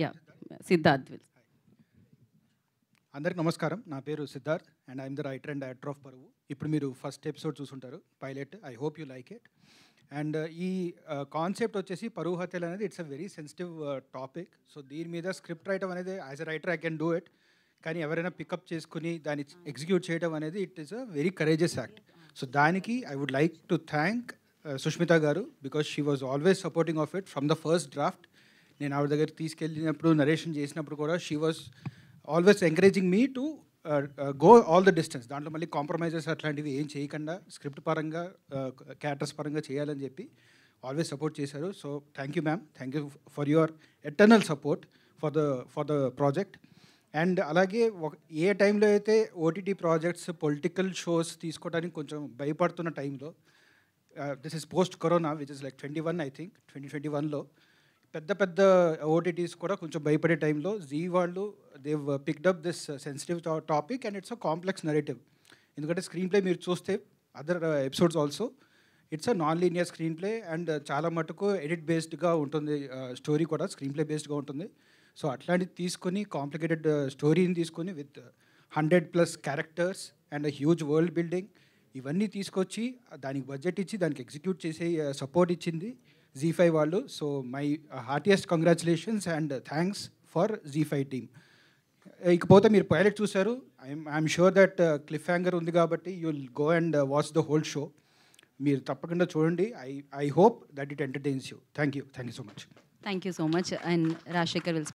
Yeah, Siddharth will. అందరికి నమస్కారం. నా పేరు Siddharth and I'm the writer and director of Paruvu. ఇప్పుడు మీరు ఫస్ట్ ఎపిసోడ్ చూసుంటారు, pilot. I hope you like it. And ఈ కాన్సెప్ట్ వచ్చేసి పరువు హత్యలు అనేది it's a very sensitive topic. So దీని మీద స్క్రిప్ట్ రాయటం అనేది as a writer I can do it, కానీ ఎవరైనా పికప్ చేసుకుని దాన్ని ఎగ్జిక్యూట్ చేయడం అనేది it is a very courageous act. So దానికి I would like to thank Sushmita గారు, because she was always supporting of it from the first draft. నేను ఆవిడ దగ్గర తీసుకెళ్ళినప్పుడు, నరేషన్ చేసినప్పుడు కూడా she was always encouraging me to go all the distance. దాంట్లో మళ్ళీ కాంప్రమైజెస్ అట్లాంటివి ఏం చేయకుండా స్క్రిప్ట్ పరంగా, క్యారెక్టర్స్ పరంగా చేయాలని చెప్పి ఆల్వేస్ సపోర్ట్ చేశారు. So thank you ma'am, thank you for your eternal support for the project. And అలాగే ఏ టైంలో అయితే ఓటీటీ ప్రాజెక్ట్స్, పొలిటికల్ షోస్ తీసుకోవడానికి కొంచెం భయపడుతున్న టైంలో, this is post corona which is like 21, I think 2021లో పెద్ద పెద్ద ఓటీటీస్ కూడా కొంచెం భయపడే టైంలో జీ వాళ్ళు they picked up this sensitive topic and it's a complex narrative. ఎందుకంటే స్క్రీన్ ప్లే మీరు చూస్తే other episodes also it's a non linear screen play and చాలా మటుకు ఎడిట్ బేస్డ్గా ఉంటుంది. స్టోరీ కూడా స్క్రీన్ ప్లే బేస్డ్గా ఉంటుంది. సో అట్లాంటిది తీసుకొని, కాంప్లికేటెడ్ స్టోరీని తీసుకొని with 100+ characters and huge world building, ఇవన్నీ తీసుకొచ్చి దానికి బడ్జెట్ ఇచ్చి దానికి ఎగ్జిక్యూట్ చేసే సపోర్ట్ ఇచ్చింది ZEE5 వాళ్ళు. So my heartiest congratulations and thanks for ZEE5 team. ఇకపోతే మీరు పైలట్ చూశారు, I'm sure that cliff hanger ఉంది కాబట్టి you will go and watch the whole show. మీరు తప్పకుండా చూడండి. I hope that it entertains you. Thank you so much. Thank you so much. And Rashekar will